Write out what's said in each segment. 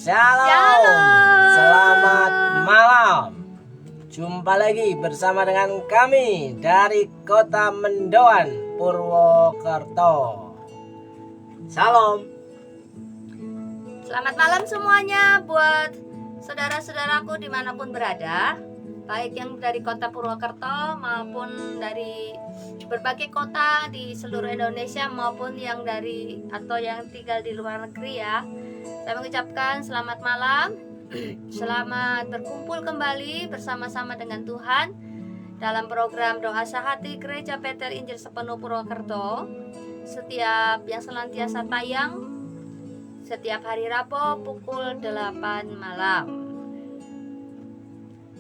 Shalom. Selamat malam. Jumpa lagi bersama dengan kami dari Kota Mendoan, Purwokerto. Salam. Selamat malam semuanya buat saudara-saudaraku dimanapun berada, baik yang dari Kota Purwokerto maupun dari berbagai kota di seluruh Indonesia maupun yang dari atau yang tinggal di luar negeri ya. Saya mengucapkan selamat malam. Selamat berkumpul kembali bersama-sama dengan Tuhan dalam program Doa Sehati Gereja Peter Injil Sepenuh Purwokerto. Setiap yang senantiasa tayang setiap hari Rabu pukul 8 malam.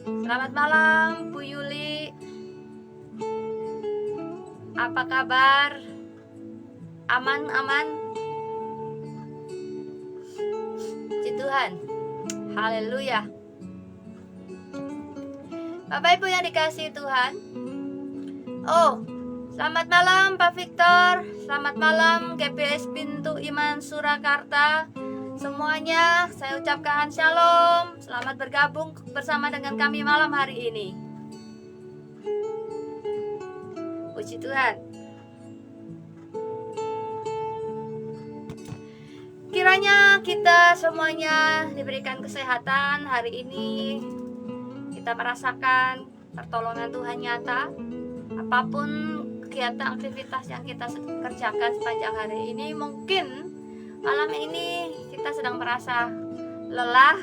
Selamat malam Bu Yuli. Apa kabar? Aman-aman? Puji Tuhan. Haleluya. Bapak Ibu yang dikasihi Tuhan. Oh, selamat malam Pak Victor. Selamat malam GPS Pintu Iman Surakarta. Semuanya saya ucapkan shalom. Selamat bergabung bersama dengan kami malam hari ini. Puji Tuhan. Kiranya kita semuanya diberikan kesehatan hari ini. Kita merasakan pertolongan Tuhan nyata. Apapun kegiatan aktivitas yang kita kerjakan sepanjang hari ini, mungkin malam ini kita sedang merasa lelah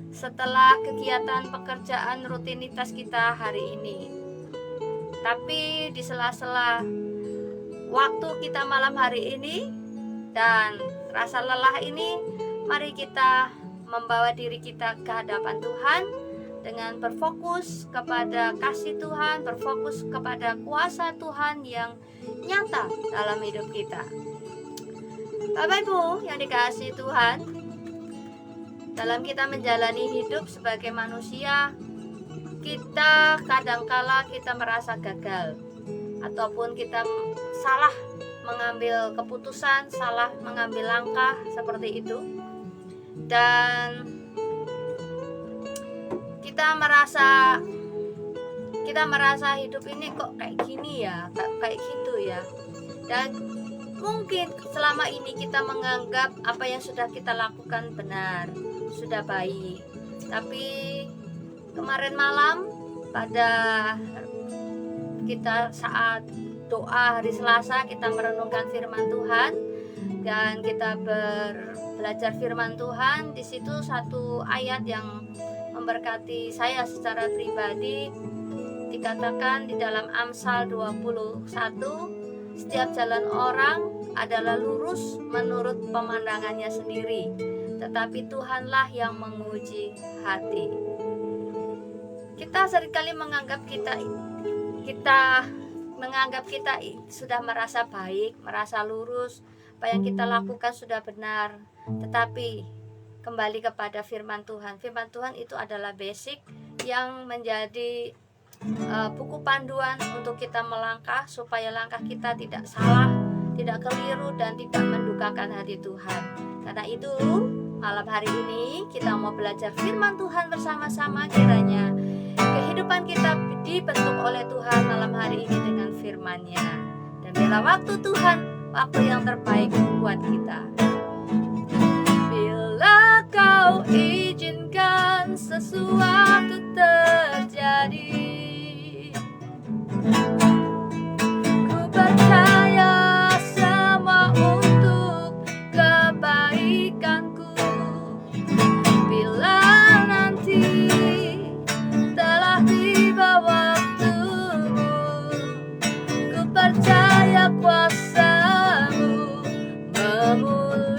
setelah kegiatan pekerjaan rutinitas kita hari ini. Tapi di sela-sela waktu kita malam hari ini dan rasa lelah ini, mari kita membawa diri kita ke hadapan Tuhan dengan berfokus kepada kasih Tuhan, berfokus kepada kuasa Tuhan yang nyata dalam hidup kita. Bapak Ibu yang dikasihi Tuhan, dalam kita menjalani hidup sebagai manusia, kita kadangkala kita merasa gagal ataupun kita salah mengambil keputusan, salah mengambil langkah seperti itu. Dan kita merasa hidup ini kok kayak gini ya, kayak gitu ya. Dan mungkin selama ini kita menganggap apa yang sudah kita lakukan benar, sudah baik. Tapi kemarin malam pada kita saat doa hari Selasa, kita merenungkan firman Tuhan dan kita belajar firman Tuhan. Di situ satu ayat yang memberkati saya secara pribadi, dikatakan di dalam Amsal 21, setiap jalan orang adalah lurus menurut pemandangannya sendiri, tetapi Tuhanlah yang menguji hati. Kita seringkali menganggap kita sudah merasa baik, merasa lurus, apa yang kita lakukan sudah benar. Tetapi kembali kepada firman Tuhan. Firman Tuhan itu adalah basic yang menjadi buku panduan untuk kita melangkah, supaya langkah kita tidak salah, tidak keliru, dan tidak mendukakan hati Tuhan. Karena itu malam hari ini kita mau belajar firman Tuhan bersama-sama. Kiranya kehidupan kita dibentuk oleh Tuhan malam hari ini dengan firman-Nya. Dan bila waktu Tuhan, waktu yang terbaik buat kita. Bila kau izinkan sesuatu terjadi, ku percaya semua untuk kebaikanku. Bila nanti telah tiba waktumu, ku percaya kuasa-Mu memulai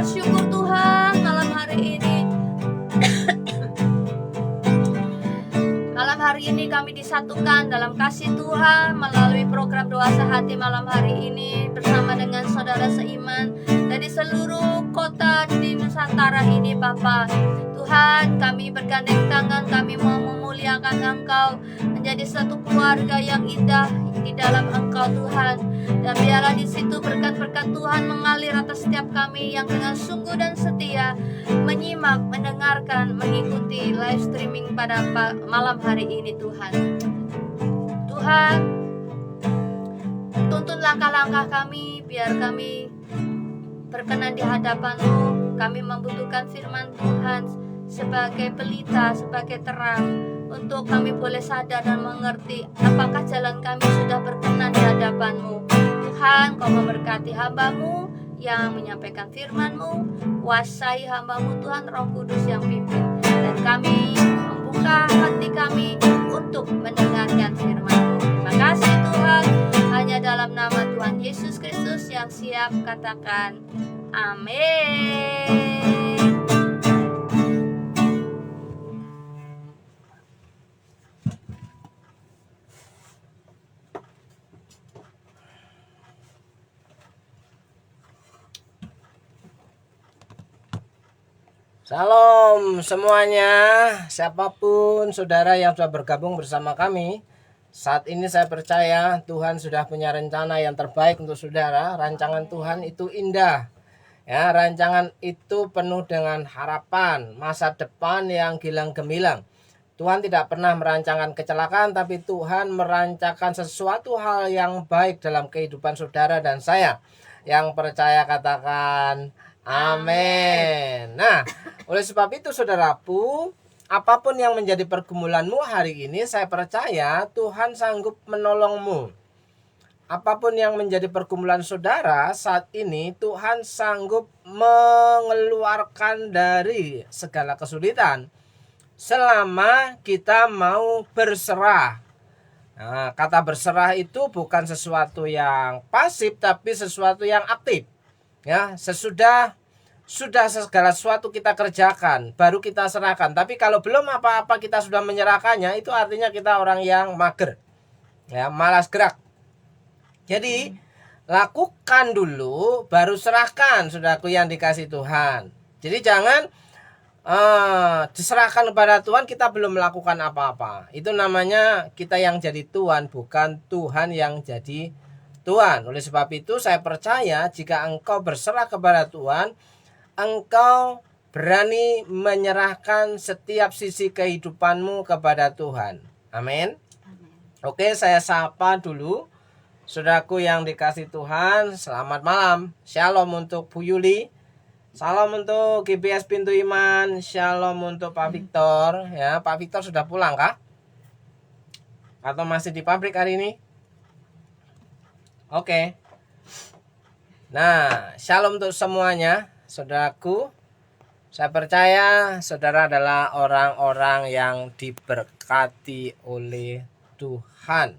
bersyukur Tuhan malam hari ini. Malam hari ini kami disatukan dalam kasih Tuhan melalui program doa sehati malam hari ini bersama dengan saudara seiman dari seluruh kota di Nusantara ini Bapa. Tuhan, kami bergandeng tangan, kami mau memuliakan Engkau menjadi satu keluarga yang indah di dalam Engkau Tuhan. Dan biarlah di situ berkat-berkat Tuhan mengalir atas setiap kami yang dengan sungguh dan setia menyimak, mendengarkan, mengikuti live streaming pada malam hari ini Tuhan. Tuhan, tuntun langkah-langkah kami biar kami berkenan di hadapan-Mu. Kami membutuhkan firman Tuhan sebagai pelita, sebagai terang, untuk kami boleh sadar dan mengerti apakah jalan kami sudah berkenan di hadapan-Mu. Tuhan, Kau memberkati hamba-Mu yang menyampaikan firman-Mu, kuasai hamba-Mu Tuhan, Roh Kudus yang pimpin, dan kami membuka hati kami untuk mendengarkan firman-Mu. Terima kasih Tuhan, hanya dalam nama Tuhan Yesus Kristus yang siap katakan amin. Salam semuanya, siapapun saudara yang sudah bergabung bersama kami. Saat ini saya percaya Tuhan sudah punya rencana yang terbaik untuk saudara. Rancangan Tuhan itu indah. Ya, rancangan itu penuh dengan harapan, masa depan yang gilang gemilang. Tuhan tidak pernah merancangkan kecelakaan, tapi Tuhan merancangkan sesuatu hal yang baik dalam kehidupan saudara dan saya. Yang percaya katakan amin. Nah, oleh sebab itu saudaraku, apapun yang menjadi pergumulanmu hari ini, saya percaya Tuhan sanggup menolongmu. Apapun yang menjadi pergumulan saudara saat ini, Tuhan sanggup mengeluarkan dari segala kesulitan selama kita mau berserah. Nah, kata berserah itu bukan sesuatu yang pasif, tapi sesuatu yang aktif. Ya, sudah segala sesuatu kita kerjakan, baru kita serahkan. Tapi kalau belum apa-apa kita sudah menyerahkannya, itu artinya kita orang yang mager, ya, malas gerak. Jadi lakukan dulu, baru serahkan, saudaraku yang dikasih Tuhan. Jadi jangan diserahkan kepada Tuhan, kita belum melakukan apa-apa. Itu namanya kita yang jadi Tuhan, bukan Tuhan yang jadi Tuhan. Oleh sebab itu saya percaya jika engkau berserah kepada Tuhan, engkau berani menyerahkan setiap sisi kehidupanmu kepada Tuhan. Amin. Oke, saya sapa dulu saudaraku yang dikasih Tuhan. Selamat malam. Shalom untuk Bu Yuli. Salam untuk GBS Pintu Iman. Shalom untuk Pak Victor. Ya, Pak Victor sudah pulang kah? Atau masih di pabrik hari ini? Oke. Nah, shalom untuk semuanya, saudaraku. Saya percaya saudara adalah orang-orang yang diberkati oleh Tuhan.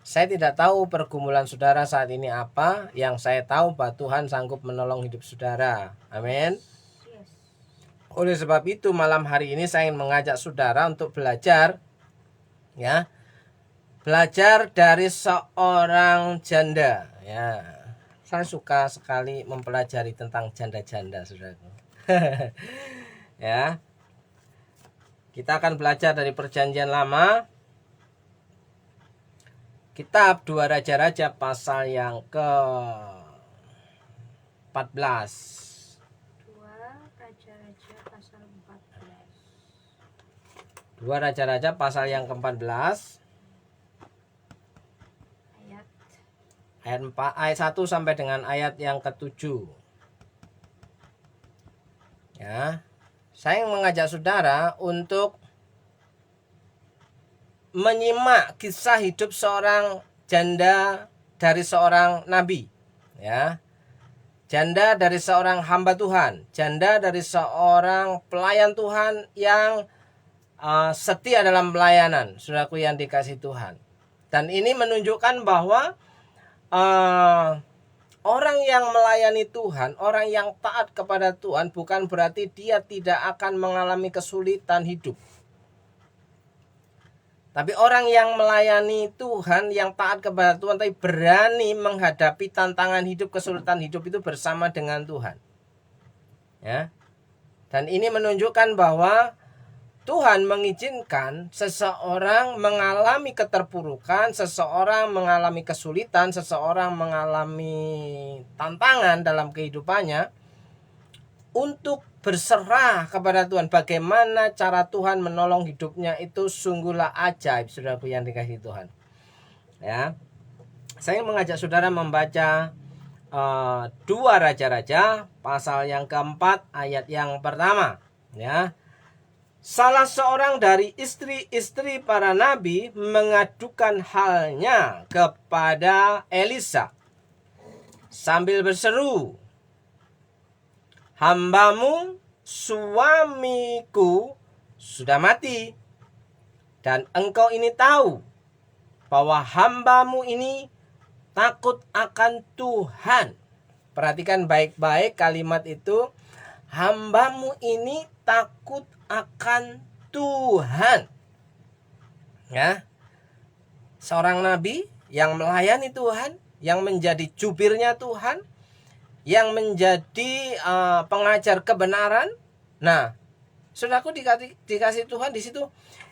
Saya tidak tahu pergumulan saudara saat ini apa. Yang saya tahu bahwa Tuhan sanggup menolong hidup saudara. Amin. Oleh sebab itu malam hari ini saya ingin mengajak saudara untuk belajar, ya, belajar dari seorang janda. Ya, saya suka sekali mempelajari tentang janda-janda, saudaraku. Ya, kita akan belajar dari Perjanjian Lama, Kitab 2 Raja-Raja pasal yang ke-14. 2 Raja-Raja pasal 14. 2 Raja-Raja pasal yang ke-14. Ayat 1 sampai dengan ayat yang ke-7. Ya. Saya mengajak saudara untuk menyimak kisah hidup seorang janda dari seorang nabi, ya. Janda dari seorang hamba Tuhan, janda dari seorang pelayan Tuhan yang setia dalam pelayanan, saudaraku yang dikasih Tuhan. Dan ini menunjukkan bahwa orang yang melayani Tuhan, orang yang taat kepada Tuhan, bukan berarti dia tidak akan mengalami kesulitan hidup. Tapi orang yang melayani Tuhan, yang taat kepada Tuhan, tapi berani menghadapi tantangan hidup, kesulitan hidup itu bersama dengan Tuhan. Ya. Dan ini menunjukkan bahwa Tuhan mengizinkan seseorang mengalami keterpurukan, seseorang mengalami kesulitan, seseorang mengalami tantangan dalam kehidupannya untuk berserah kepada Tuhan. Bagaimana cara Tuhan menolong hidupnya itu sungguhlah ajaib, saudaraku yang dikasihi Tuhan. Ya, saya mengajak saudara membaca 2 Raja-Raja pasal yang keempat ayat yang pertama. Ya, salah seorang dari istri-istri para nabi mengadukan halnya kepada Elisa sambil berseru, "Hambamu suamiku sudah mati, dan engkau ini tahu bahwa hambamu ini takut akan Tuhan." Perhatikan baik-baik kalimat itu, hambamu ini takut akan Tuhan. Ya, seorang nabi yang melayani Tuhan, yang menjadi jubirnya Tuhan, yang menjadi pengajar kebenaran. Nah, saudaraku dikasih Tuhan di situ,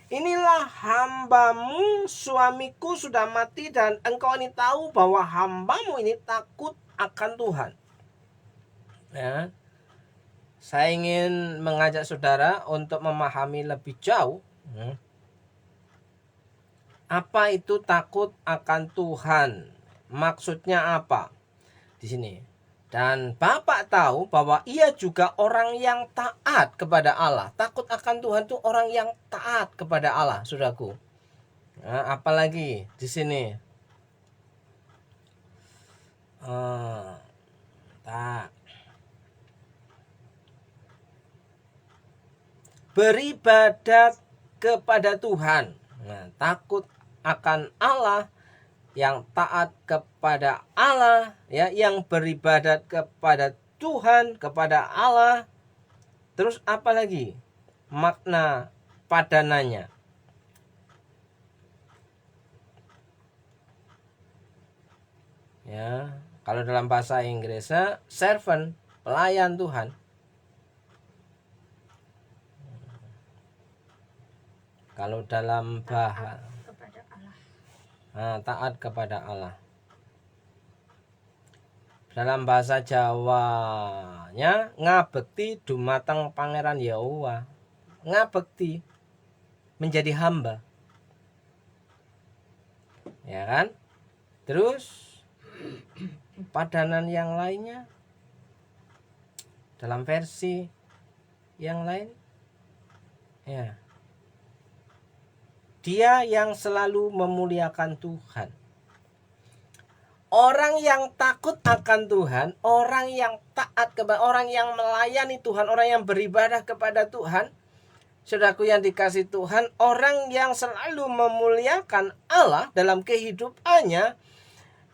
inilah hambamu suamiku sudah mati, dan engkau ini tahu bahwa hambamu ini takut akan Tuhan. Ya, saya ingin mengajak saudara untuk memahami lebih jauh apa itu takut akan Tuhan. Maksudnya apa di sini? Dan Bapak tahu bahwa ia juga orang yang taat kepada Allah. Takut akan Tuhan itu orang yang taat kepada Allah, saudaraku. Nah, apalagi di sini. Beribadat kepada Tuhan. Nah, takut akan Allah, yang taat kepada Allah, ya, yang beribadat kepada Tuhan, kepada Allah. Terus apa lagi makna padanannya? Ya, kalau dalam bahasa Inggrisnya servant, pelayan Tuhan. Kalau dalam bahasa taat kepada Allah. Dalam bahasa Jawanya ngabekti dumateng Pangeran Yehuwa. Ngabekti, menjadi hamba. Ya kan? Terus padanan yang lainnya dalam versi yang lain, ya, dia yang selalu memuliakan Tuhan. Orang yang takut akan Tuhan, orang yang taat kepada, orang yang melayani Tuhan, orang yang beribadah kepada Tuhan, saudaraku yang dikasih Tuhan, orang yang selalu memuliakan Allah dalam kehidupannya,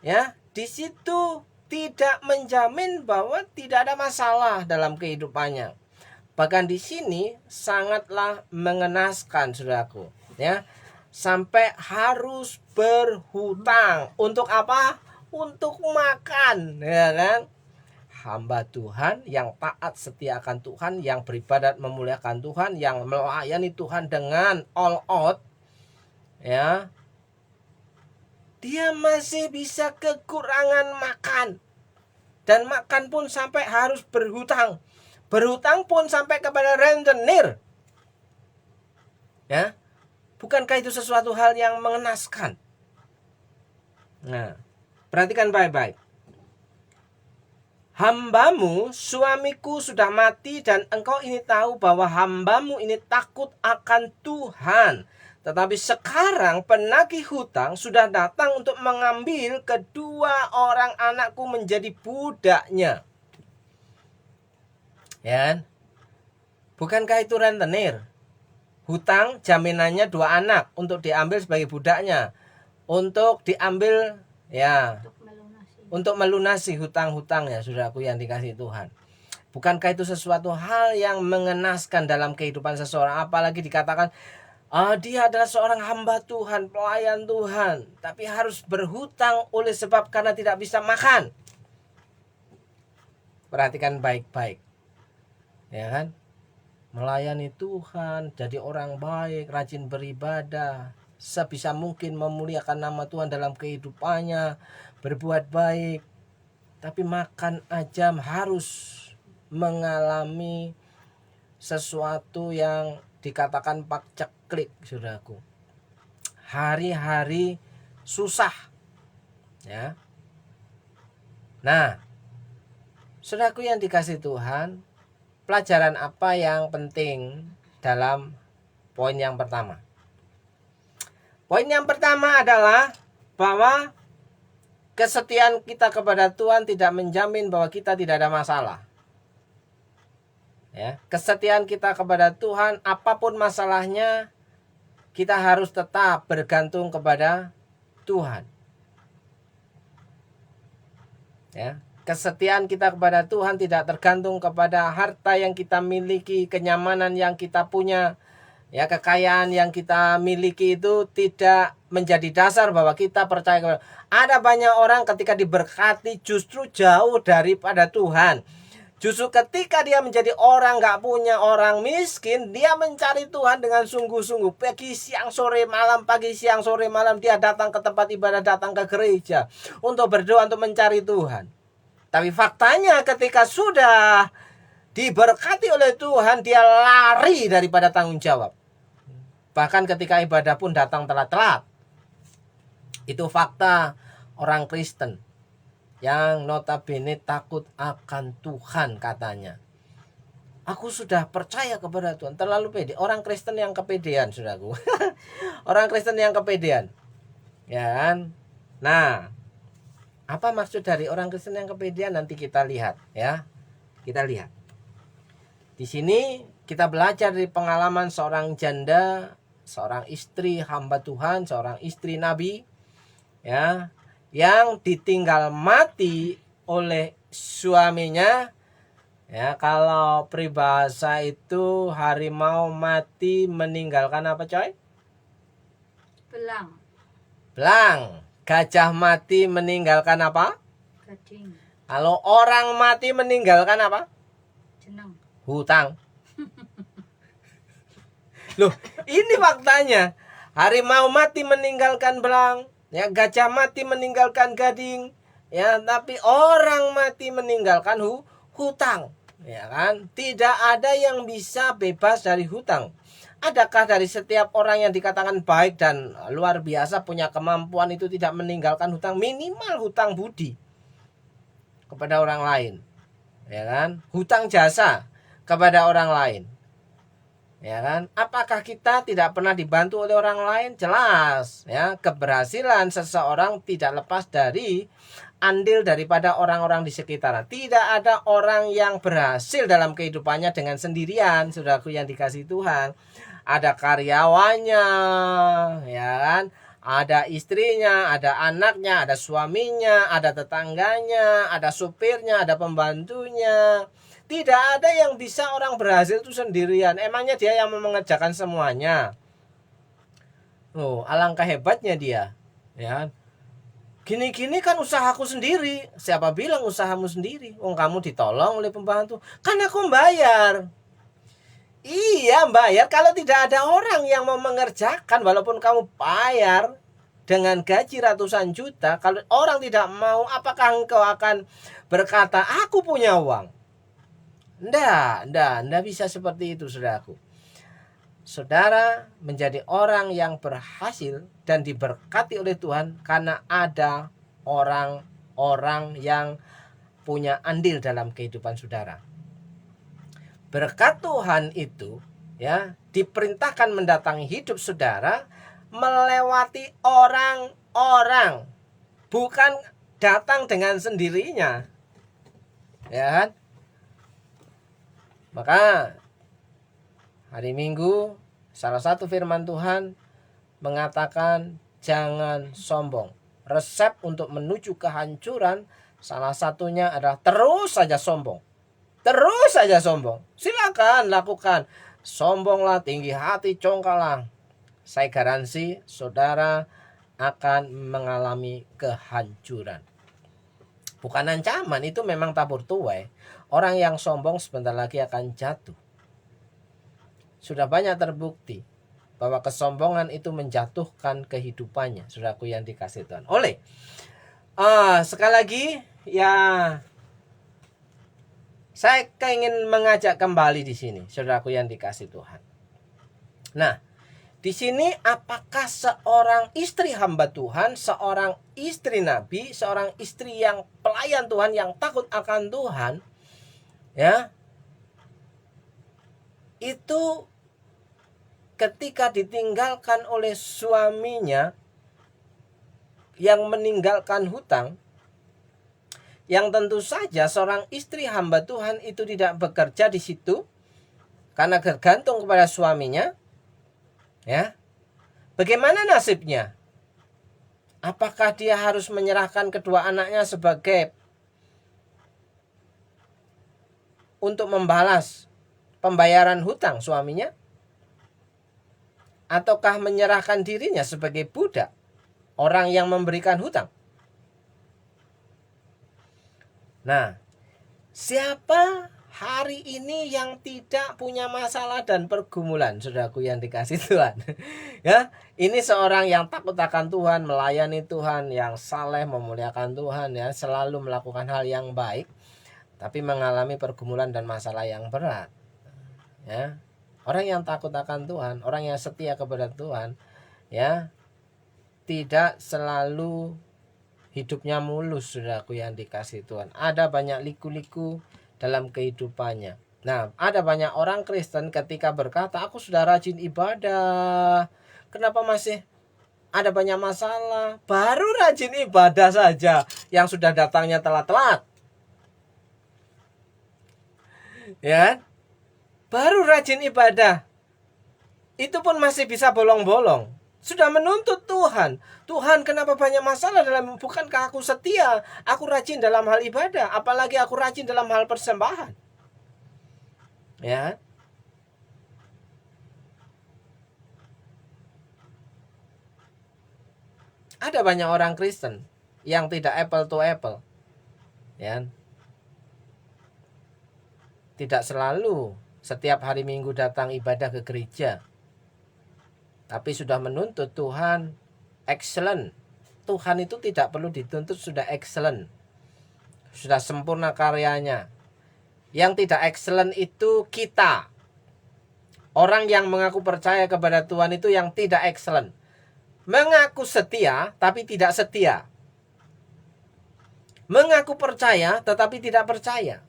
ya, di situ tidak menjamin bahwa tidak ada masalah dalam kehidupannya. Bahkan di sini sangatlah mengenaskan, saudaraku, ya, sampai harus berhutang. Untuk apa? Untuk makan, ya kan? Hamba Tuhan yang taat setia akan Tuhan, yang beribadat memuliakan Tuhan, yang melayani Tuhan dengan all out, ya, dia masih bisa kekurangan makan. Dan makan pun sampai harus berhutang. Berhutang pun sampai kepada rentenir. Ya, bukankah itu sesuatu hal yang mengenaskan? Nah, perhatikan baik-baik. Hambamu, suamiku sudah mati, dan engkau ini tahu bahwa hambamu ini takut akan Tuhan. Tetapi sekarang penagih hutang sudah datang untuk mengambil kedua orang anakku menjadi budaknya. Ya, bukankah itu rentenir? Hutang jaminannya 2 anak untuk diambil sebagai budaknya, untuk diambil, ya, untuk melunasi hutang-hutangnya, saudaraku yang dikasihi Tuhan. Bukankah itu sesuatu hal yang mengenaskan dalam kehidupan seseorang? Apalagi dikatakan dia adalah seorang hamba Tuhan, pelayan Tuhan, tapi harus berhutang oleh sebab karena tidak bisa makan. Perhatikan baik-baik, ya kan? Melayani Tuhan, jadi orang baik, rajin beribadah, sebisa mungkin memuliakan nama Tuhan dalam kehidupannya, berbuat baik, tapi makan aja harus mengalami sesuatu yang dikatakan paceklik, saudaraku. Hari-hari susah, ya. Nah, saudaraku yang dikasihi Tuhan, pelajaran apa yang penting dalam poin yang pertama? Poin yang pertama adalah bahwa kesetiaan kita kepada Tuhan tidak menjamin bahwa kita tidak ada masalah. Ya, kesetiaan kita kepada Tuhan, apapun masalahnya, kita harus tetap bergantung kepada Tuhan. Ya, kesetiaan kita kepada Tuhan tidak tergantung kepada harta yang kita miliki, kenyamanan yang kita punya, ya, kekayaan yang kita miliki itu tidak menjadi dasar bahwa kita percaya kepada. Ada banyak orang ketika diberkati justru jauh daripada Tuhan. Justru ketika dia menjadi orang gak punya, orang miskin, dia mencari Tuhan dengan sungguh-sungguh. Pagi, siang, sore, malam, pagi, siang, sore, malam, dia datang ke tempat ibadah, datang ke gereja untuk berdoa, untuk mencari Tuhan. Tapi faktanya ketika sudah diberkati oleh Tuhan, dia lari daripada tanggung jawab. Bahkan ketika ibadah pun datang telat-telat. Itu fakta orang Kristen yang notabene takut akan Tuhan katanya. Aku sudah percaya kepada Tuhan, terlalu pede. Orang Kristen yang kepedean, saudaraku. Orang Kristen yang kepedean. Ya kan? Nah, apa maksud dari orang Kristen yang kepedean? Nanti kita lihat, ya. Kita lihat. Di sini kita belajar dari pengalaman seorang janda, seorang istri hamba Tuhan, seorang istri nabi, ya, yang ditinggal mati oleh suaminya. Ya, kalau peribahasa itu harimau mati meninggalkan apa, coy? Belang. Belang. Gajah mati meninggalkan apa? Gading. Kalau orang mati meninggalkan apa? Jenang. Hutang. Loh, ini faktanya. Harimau mati meninggalkan belang. Ya, gajah mati meninggalkan gading, ya, tapi orang mati meninggalkan hutang, ya kan? Tidak ada yang bisa bebas dari hutang. Adakah dari setiap orang yang dikatakan baik dan luar biasa punya kemampuan itu tidak meninggalkan hutang? Minimal hutang budi kepada orang lain, ya kan? Hutang jasa kepada orang lain. Ya kan? Apakah kita tidak pernah dibantu oleh orang lain? Jelas, ya. Keberhasilan seseorang tidak lepas dari andil daripada orang-orang di sekitar. Tidak ada orang yang berhasil dalam kehidupannya dengan sendirian, saudaraku yang dikasihi Tuhan. Ada karyawannya, ya kan? Ada istrinya, ada anaknya, ada suaminya, ada tetangganya, ada supirnya, ada pembantunya. Tidak ada yang bisa orang berhasil itu sendirian. Emangnya dia yang mau mengerjakan semuanya? Oh, alangkah hebatnya dia. Ya. Gini-gini kan usahaku sendiri. Siapa bilang usahamu sendiri? Oh, kamu ditolong oleh pembantu. Kan aku bayar. Iya, bayar. Kalau tidak ada orang yang mau mengerjakan, walaupun kamu bayar dengan gaji ratusan juta, kalau orang tidak mau, apakah engkau akan berkata, aku punya uang? Nggak bisa seperti itu, saudaraku. Saudara menjadi orang yang berhasil dan diberkati oleh Tuhan karena ada orang-orang yang punya andil dalam kehidupan saudara. Berkat Tuhan itu, ya, diperintahkan mendatangi hidup saudara melewati orang-orang, bukan datang dengan sendirinya. Ya kan? Maka hari Minggu salah satu firman Tuhan mengatakan jangan sombong. Resep untuk menuju kehancuran Salah satunya adalah terus saja sombong. Terus saja sombong. Silakan lakukan. Sombonglah, tinggi hati, congkaklah. Saya garansi saudara akan mengalami kehancuran. Bukan ancaman, itu memang tabur tuai. Orang yang sombong sebentar lagi akan jatuh. Sudah banyak terbukti bahwa kesombongan itu menjatuhkan kehidupannya, saudaraku yang dikasih Tuhan. Sekali lagi ya, saya ingin mengajak kembali di sini, saudaraku yang dikasih Tuhan. Nah, di sini apakah seorang istri hamba Tuhan, seorang istri nabi, seorang istri yang pelayan Tuhan, yang takut akan Tuhan, ya, itu ketika ditinggalkan oleh suaminya yang meninggalkan hutang, yang tentu saja seorang istri hamba Tuhan itu tidak bekerja di situ karena tergantung kepada suaminya, ya. Bagaimana nasibnya? Apakah dia harus menyerahkan kedua anaknya sebagai untuk membalas pembayaran hutang suaminya? Ataukah menyerahkan dirinya sebagai budak, orang yang memberikan hutang? Nah, siapa hari ini yang tidak punya masalah dan pergumulan, saudaraku yang dikasih Tuhan? Ya, ini seorang yang takut akan Tuhan, melayani Tuhan, yang saleh, memuliakan Tuhan, ya, selalu melakukan hal yang baik, tapi mengalami pergumulan dan masalah yang berat. Ya, orang yang takut akan Tuhan, orang yang setia kepada Tuhan, ya, tidak selalu hidupnya mulus, saudaraku yang dikasih Tuhan. Ada banyak liku-liku dalam kehidupannya. Nah, ada banyak orang Kristen ketika berkata, aku sudah rajin ibadah, kenapa masih ada banyak masalah? Baru rajin ibadah saja yang sudah datangnya telat-telat, ya. Baru rajin ibadah, itu pun masih bisa bolong-bolong. Sudah menuntut Tuhan. Tuhan, kenapa banyak masalah dalam, bukankah aku setia? Aku rajin dalam hal ibadah, apalagi aku rajin dalam hal persembahan. Ya. Ada banyak orang Kristen yang tidak apple to apple. Ya. Tidak selalu setiap hari Minggu datang ibadah ke gereja, tapi sudah menuntut Tuhan excellent. Tuhan itu tidak perlu dituntut, sudah excellent, sudah sempurna karyanya. Yang tidak excellent itu kita, orang yang mengaku percaya kepada Tuhan itu yang tidak excellent. Mengaku setia tapi tidak setia, mengaku percaya tetapi tidak percaya,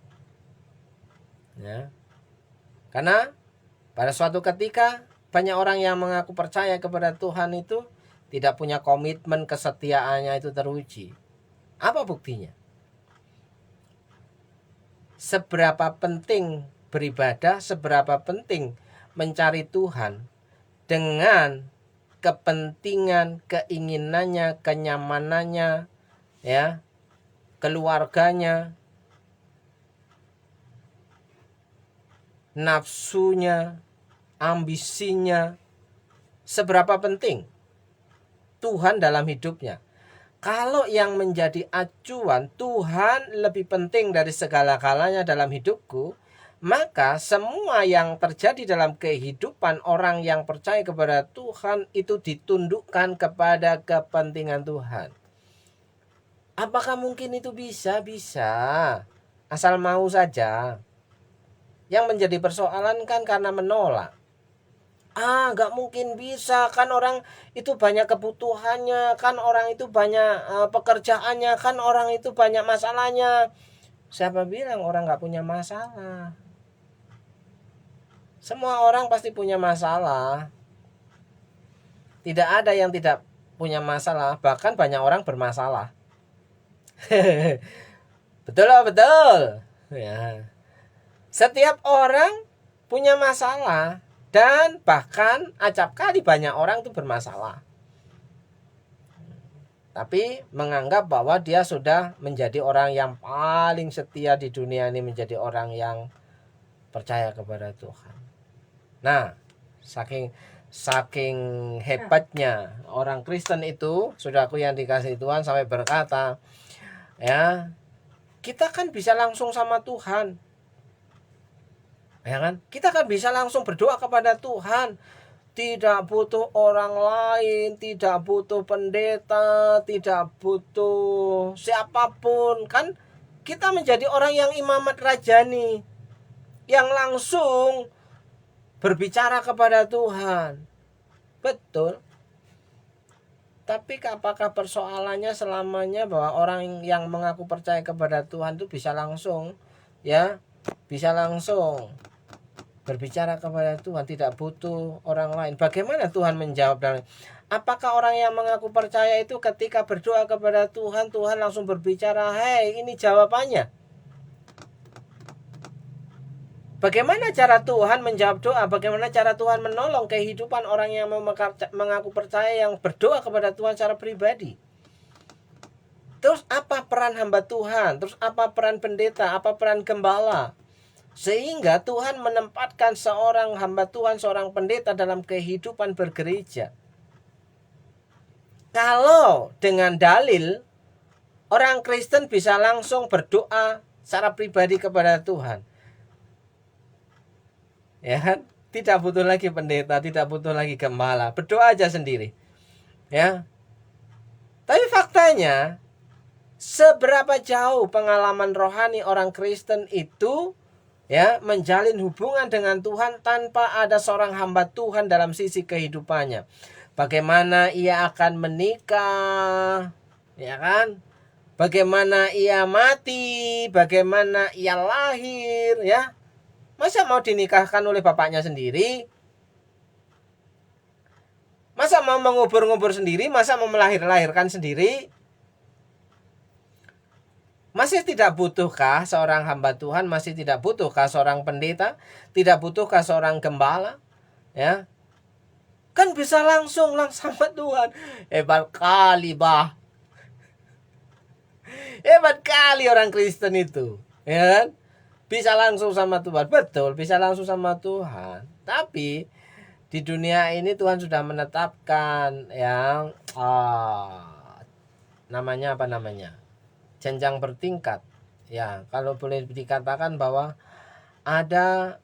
ya. Karena pada suatu ketika banyak orang yang mengaku percaya kepada Tuhan itu tidak punya komitmen, kesetiaannya itu teruji. Apa buktinya? Seberapa penting beribadah, seberapa penting mencari Tuhan dengan kepentingan, keinginannya, kenyamanannya, ya, keluarganya, nafsunya, ambisinya, seberapa penting Tuhan dalam hidupnya. Kalau yang menjadi acuan Tuhan lebih penting dari segala-galanya dalam hidupku, maka semua yang terjadi dalam kehidupan orang yang percaya kepada Tuhan itu ditundukkan kepada kepentingan Tuhan. Apakah mungkin itu bisa? Bisa, asal mau saja. Yang menjadi persoalan kan karena menolak. Gak mungkin bisa, kan orang itu banyak kebutuhannya, kan orang itu banyak pekerjaannya, kan orang itu banyak masalahnya. Siapa bilang orang gak punya masalah? Semua orang pasti punya masalah. Tidak ada yang tidak punya masalah, bahkan banyak orang bermasalah. Betul. Ya. Setiap orang punya masalah, dan bahkan acap kali banyak orang itu bermasalah. tapi menganggap bahwa dia sudah menjadi orang yang paling setia di dunia ini, menjadi orang yang percaya kepada Tuhan. Nah, saking hebatnya orang Kristen itu, saudaraku yang dikasihi Tuhan, sampai berkata, ya, kita kan bisa langsung sama Tuhan. Ya kan? Kita kan bisa langsung berdoa kepada Tuhan. Tidak butuh orang lain, tidak butuh pendeta, tidak butuh siapapun. Kan kita menjadi orang yang imamat rajani, yang langsung berbicara kepada Tuhan. Betul. Tapi apakah persoalannya selamanya bahwa orang yang mengaku percaya kepada Tuhan itu bisa langsung, ya, bisa langsung berbicara kepada Tuhan, tidak butuh orang lain? Bagaimana Tuhan menjawab? Dan apakah orang yang mengaku percaya itu ketika berdoa kepada Tuhan, Tuhan langsung berbicara, "Hei, ini jawabannya"? Bagaimana cara Tuhan menjawab doa? Bagaimana cara Tuhan menolong kehidupan orang yang mengaku percaya, yang berdoa kepada Tuhan secara pribadi? Terus apa peran hamba Tuhan? Terus apa peran pendeta? Apa peran gembala? Sehingga Tuhan menempatkan seorang hamba Tuhan, seorang pendeta dalam kehidupan bergereja. Kalau dengan dalil orang Kristen bisa langsung berdoa secara pribadi kepada Tuhan, ya kan? Tidak butuh lagi pendeta, tidak butuh lagi gembala, berdoa aja sendiri, ya. Tapi faktanya, seberapa jauh pengalaman rohani orang Kristen itu, ya, menjalin hubungan dengan Tuhan tanpa ada seorang hamba Tuhan dalam sisi kehidupannya? Bagaimana ia akan menikah, ya kan? Bagaimana ia mati, bagaimana ia lahir, ya? Masa mau dinikahkan oleh bapaknya sendiri? Masa mau mengubur-ngubur sendiri? Masa mau melahirkan sendiri? Masih tidak butuhkah seorang hamba Tuhan? Masih tidak butuhkah seorang pendeta? Tidak butuhkah seorang gembala? Ya, kan bisa langsung sama Tuhan. Hebat kali, bah. Hebat kali orang Kristen itu, ya kan? Bisa langsung sama Tuhan. Betul, bisa langsung sama Tuhan. Tapi di dunia ini Tuhan sudah menetapkan yang namanya apa namanya? Jenjang bertingkat. Ya, kalau boleh dikatakan bahwa ada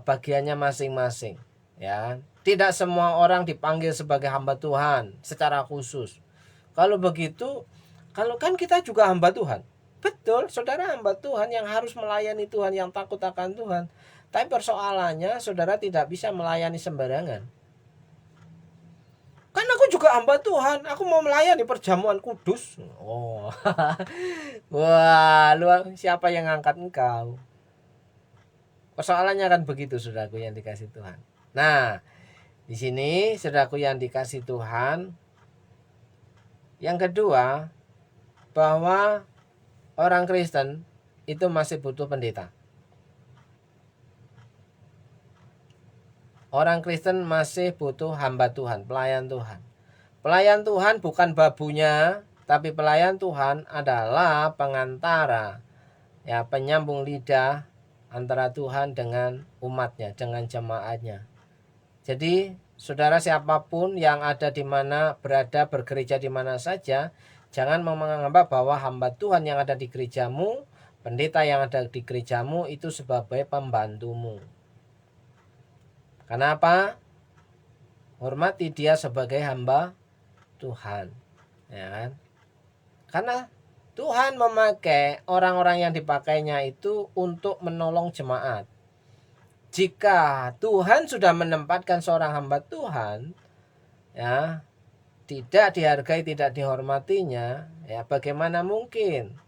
bagiannya masing-masing, ya. Tidak semua orang dipanggil sebagai hamba Tuhan secara khusus. Kalau begitu, kalau kan kita juga hamba Tuhan. Betul, saudara hamba Tuhan yang harus melayani Tuhan, yang takut akan Tuhan. Tapi persoalannya, saudara tidak bisa melayani sembarangan. Kan aku juga hamba Tuhan, aku mau melayani perjamuan kudus. Oh, wah, siapa yang ngangkat engkau? Persoalannya kan begitu, saudaraku yang dikasih Tuhan. Nah, di sini, saudaraku yang dikasih Tuhan, yang kedua, bahwa orang Kristen itu masih butuh pendeta. Orang Kristen masih butuh hamba Tuhan, pelayan Tuhan. Pelayan Tuhan bukan babunya, tapi pelayan Tuhan adalah pengantara, ya, penyambung lidah antara Tuhan dengan umatnya, dengan jemaatnya. Jadi, saudara siapapun yang ada di mana, berada, bergereja di mana saja, jangan menganggap bahwa hamba Tuhan yang ada di gerejamu, pendeta yang ada di gerejamu itu sebagai pembantumu. Kenapa? Hormati dia sebagai hamba Tuhan, ya kan? Karena Tuhan memakai orang-orang yang dipakainya itu untuk menolong jemaat. Jika Tuhan sudah menempatkan seorang hamba Tuhan, ya, tidak dihargai, tidak dihormatinya, ya, bagaimana mungkin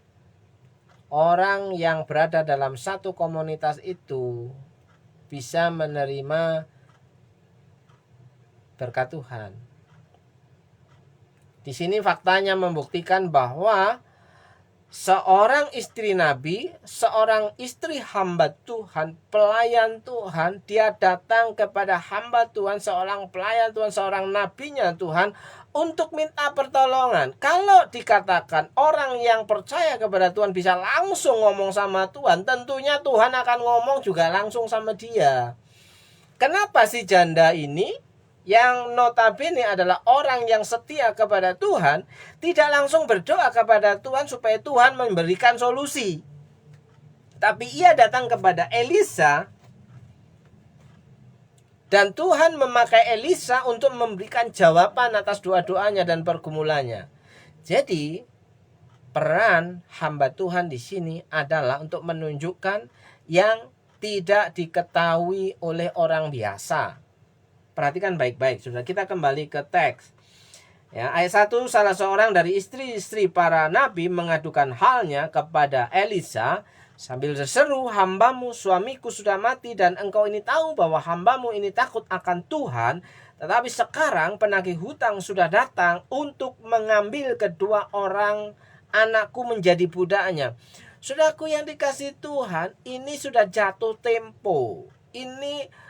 orang yang berada dalam satu komunitas itu bisa menerima berkat Tuhan? Di sini faktanya membuktikan bahwa seorang istri nabi, seorang istri hamba Tuhan, pelayan Tuhan, dia datang kepada hamba Tuhan, seorang pelayan Tuhan, seorang nabinya Tuhan, untuk minta pertolongan. Kalau dikatakan orang yang percaya kepada Tuhan bisa langsung ngomong sama Tuhan, tentunya Tuhan akan ngomong juga langsung sama dia. Kenapa si janda ini yang notabene adalah orang yang setia kepada Tuhan tidak langsung berdoa kepada Tuhan supaya Tuhan memberikan solusi, tapi ia datang kepada Elisa, dan Tuhan memakai Elisa untuk memberikan jawaban atas doa-doanya dan pergumulannya. Jadi peran hamba Tuhan di sini adalah untuk menunjukkan yang tidak diketahui oleh orang biasa. Perhatikan baik-baik, sudah. Kita kembali ke teks. Ya, ayat 1, salah seorang dari istri-istri para nabi mengadukan halnya kepada Elisa sambil berseru, hambamu suamiku sudah mati dan engkau ini tahu bahwa hambamu ini takut akan Tuhan. Tetapi sekarang penagih hutang sudah datang untuk mengambil kedua orang anakku menjadi budaknya. Saudaraku yang dikasih Tuhan, ini sudah jatuh tempo. Ini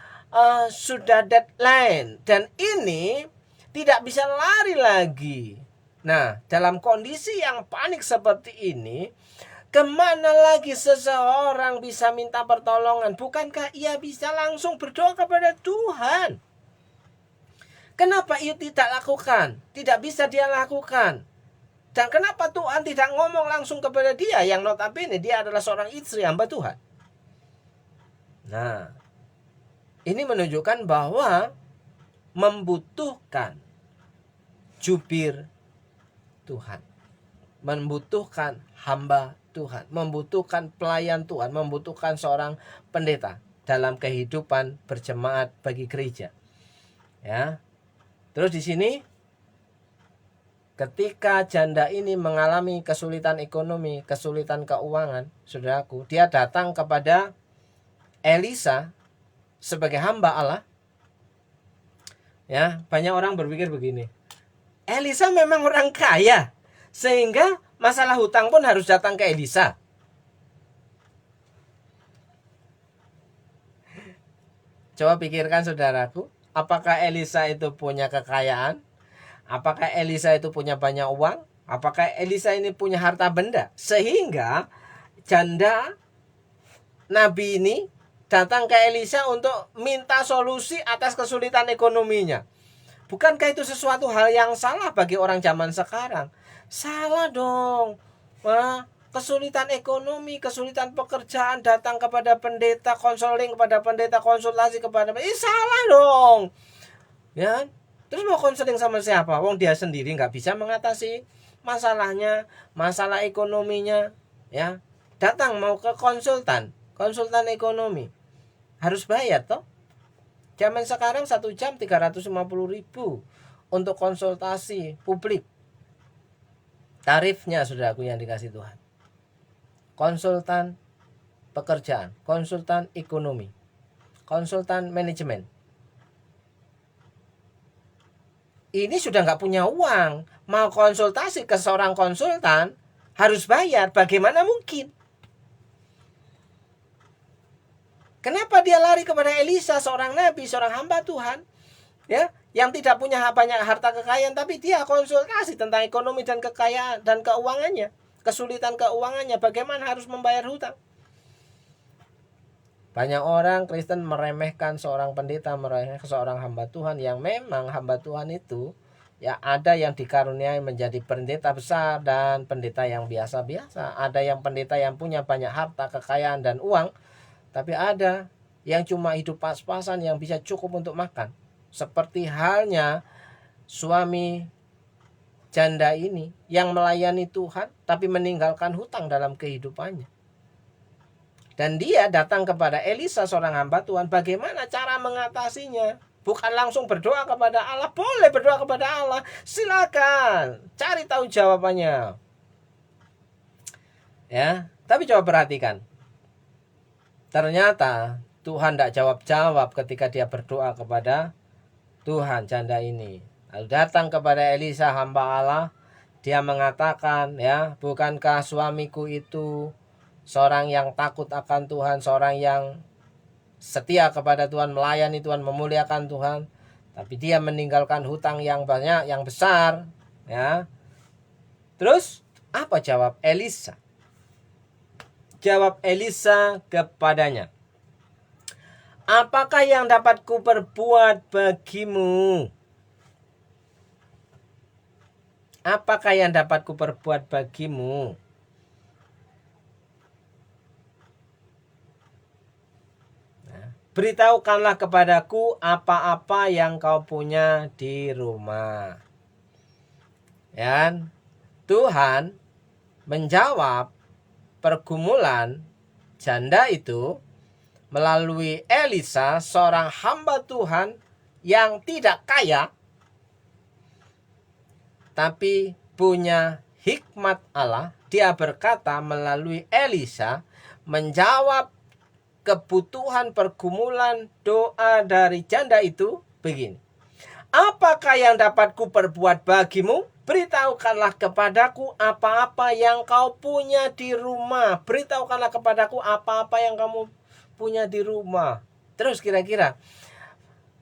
sudah deadline, dan ini tidak bisa lari lagi. Nah, dalam kondisi yang panik seperti ini, kemana lagi seseorang bisa minta pertolongan? Bukankah ia bisa langsung berdoa kepada Tuhan? Kenapa ia tidak lakukan? Tidak bisa dia lakukan. Dan kenapa Tuhan tidak ngomong langsung kepada dia, yang notabene dia adalah seorang istri hamba Tuhan? Nah, ini menunjukkan bahwa membutuhkan jubir Tuhan, membutuhkan hamba Tuhan, membutuhkan pelayan Tuhan, membutuhkan seorang pendeta dalam kehidupan berjemaat bagi gereja. Ya. Terus di sini ketika janda ini mengalami kesulitan ekonomi, kesulitan keuangan, saudaraku, dia datang kepada Elisa sebagai hamba Allah. Ya, banyak orang berpikir begini, Elisa memang orang kaya sehingga masalah hutang pun harus datang ke Elisa. Coba pikirkan saudaraku, apakah Elisa itu punya kekayaan? Apakah Elisa itu punya banyak uang? Apakah Elisa ini punya harta benda sehingga janda nabi ini datang ke Elisa untuk minta solusi atas kesulitan ekonominya? Bukankah itu sesuatu hal yang salah bagi orang zaman sekarang? Salah dong. Kesulitan ekonomi, kesulitan pekerjaan, datang kepada pendeta, konseling kepada pendeta, konsultasi kepada pendeta. Salah dong. Ya. Terus mau konseling sama siapa? Wong dia sendiri nggak bisa mengatasi masalahnya, masalah ekonominya. Ya. Datang mau ke konsultan ekonomi. Harus bayar toh. Zaman sekarang 1 jam 350.000 untuk konsultasi publik. Tarifnya saudaraku yang dikasih Tuhan. Konsultan pekerjaan, konsultan ekonomi, konsultan manajemen. Ini sudah nggak punya uang, mau konsultasi ke seorang konsultan harus bayar. Bagaimana mungkin? Kenapa dia lari kepada Elisa, seorang nabi, seorang hamba Tuhan, ya, yang tidak punya banyak harta kekayaan, tapi dia konsultasi tentang ekonomi dan kekayaan dan keuangannya, kesulitan keuangannya, bagaimana harus membayar hutang. Banyak orang Kristen meremehkan seorang pendeta, meremehkan seorang hamba Tuhan yang memang hamba Tuhan itu, ya, ada yang dikaruniai menjadi pendeta besar dan pendeta yang biasa-biasa. Ada yang pendeta yang punya banyak harta, kekayaan dan uang, tapi ada yang cuma hidup pas-pasan yang bisa cukup untuk makan. Seperti halnya suami janda ini yang melayani Tuhan tapi meninggalkan hutang dalam kehidupannya. Dan dia datang kepada Elisa, seorang hamba Tuhan, bagaimana cara mengatasinya? Bukan langsung berdoa kepada Allah. Boleh berdoa kepada Allah, silakan cari tahu jawabannya. Ya, tapi coba perhatikan. Ternyata Tuhan tidak jawab-jawab ketika dia berdoa kepada Tuhan janda ini. Lalu datang kepada Elisa hamba Allah. Dia mengatakan, ya, bukankah suamiku itu seorang yang takut akan Tuhan, seorang yang setia kepada Tuhan, melayani Tuhan, memuliakan Tuhan, tapi dia meninggalkan hutang yang banyak, yang besar, ya. Terus apa jawab Elisa? Jawab Elisa kepadanya, apakah yang dapat kuperbuat bagimu? Apakah yang dapat kuperbuat bagimu? Beritahukanlah kepadaku apa-apa yang kau punya di rumah. Dan Tuhan menjawab pergumulan janda itu melalui Elisa, seorang hamba Tuhan yang tidak kaya, tapi punya hikmat Allah. Dia berkata melalui Elisa, menjawab kebutuhan pergumulan doa dari janda itu begini. Apakah yang dapat kuperbuat bagimu? Beritahukanlah kepadaku apa-apa yang kau punya di rumah. Beritahukanlah kepadaku apa-apa yang kamu punya di rumah. Terus kira-kira,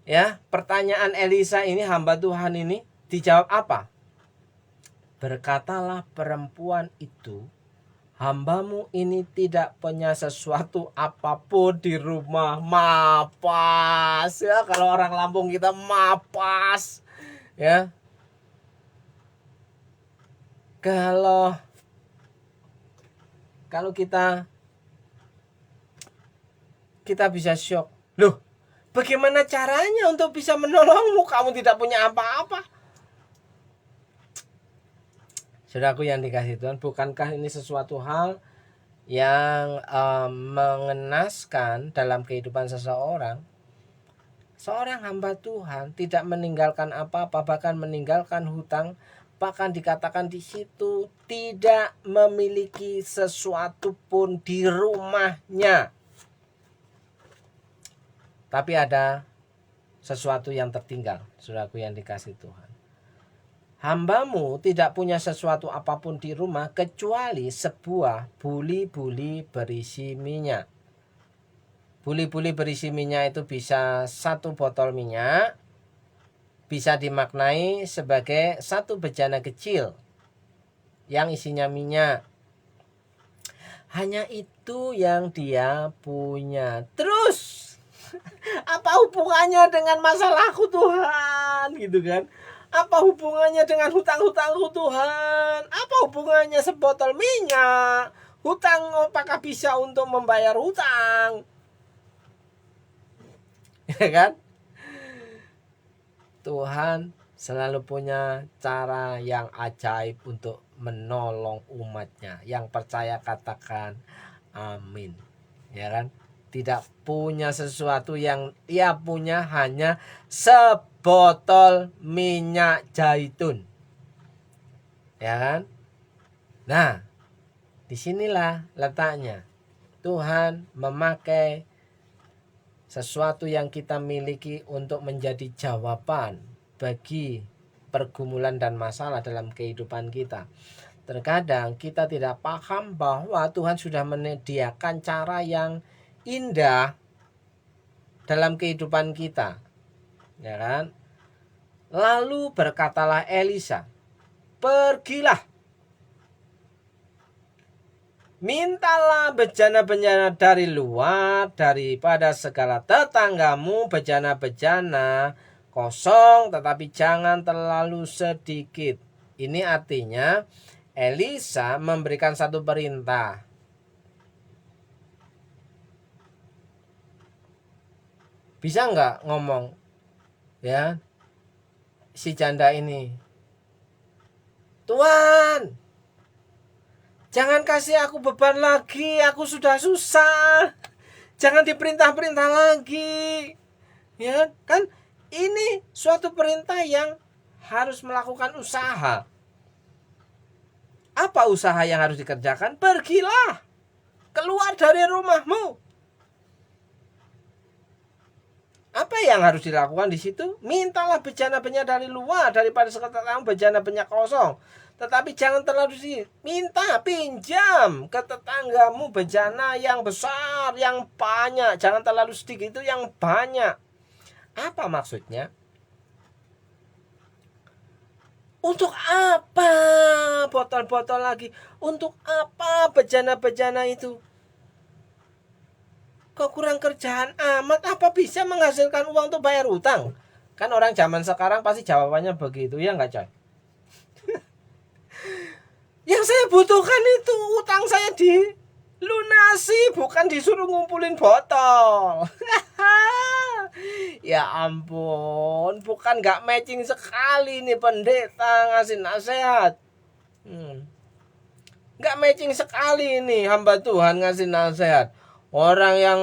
ya, pertanyaan Elisa ini, hamba Tuhan ini, dijawab apa? Berkatalah perempuan itu, hambamu ini tidak punya sesuatu apapun di rumah. Mapas, ya, kalau orang Lampung kita mapas, ya. Kalau kita bisa shock. Loh, bagaimana caranya untuk bisa menolongmu? Kamu tidak punya apa-apa. Saudaraku yang dikasihi Tuhan, bukankah ini sesuatu hal yang mengenaskan dalam kehidupan seseorang? Seorang hamba Tuhan tidak meninggalkan apa-apa, bahkan meninggalkan hutang, bahkan dikatakan di situ tidak memiliki sesuatu pun di rumahnya. Tapi ada sesuatu yang tertinggal, saudaraku yang dikasihi Tuhan. Hambamu tidak punya sesuatu apapun di rumah kecuali sebuah buli-buli berisi minyak. Buli-buli berisi minyak itu bisa 1 botol minyak, bisa dimaknai sebagai 1 bejana kecil yang isinya minyak. Hanya itu yang dia punya. Terus apa hubungannya dengan masalahku Tuhan, gitu kan? Apa hubungannya dengan hutang-hutangku Tuhan? Apa hubungannya sebotol minyak? Hutang apakah bisa untuk membayar hutang? Ya kan? Tuhan selalu punya cara yang ajaib untuk menolong umatnya. Yang percaya katakan amin. Ya kan? Tidak punya sesuatu, yang ia punya hanya sebotol minyak zaitun. Ya kan? Nah, disinilah letaknya. Tuhan memakai sesuatu yang kita miliki untuk menjadi jawaban bagi pergumulan dan masalah dalam kehidupan kita. Terkadang kita tidak paham bahwa Tuhan sudah menyediakan cara yang indah dalam kehidupan kita, ya kan? Lalu berkatalah Elisa, pergilah, mintalah bejana-bejana dari luar, daripada segala tetanggamu, bejana-bejana kosong, tetapi jangan terlalu sedikit. Ini artinya Elisa memberikan satu perintah. Bisa nggak ngomong, ya, si janda ini, Tuhan, jangan kasih aku beban lagi, aku sudah susah, jangan diperintah-perintah lagi, ya kan? Ini suatu perintah yang harus melakukan usaha. Apa usaha yang harus dikerjakan? Pergilah, keluar dari rumahmu. Apa yang harus dilakukan di situ? Mintalah bejana-bejana dari luar daripada sekedar kamu bejana-bejana kosong. Tetapi jangan terlalu minta, pinjam ke tetanggamu bejana yang besar, yang banyak. Jangan terlalu sedikit, itu yang banyak. Apa maksudnya? Untuk apa botol-botol lagi? Untuk apa bejana-bejana itu? Kok kurang kerjaan amat? Apa bisa menghasilkan uang untuk bayar utang? Kan orang zaman sekarang pasti jawabannya begitu, ya nggak coy? Yang saya butuhkan itu utang saya dilunasi, bukan disuruh ngumpulin botol. Ya ampun, bukan nggak matching sekali nih pendeta ngasih nasihat. Nggak matching sekali nih hamba Tuhan ngasih nasihat. Orang yang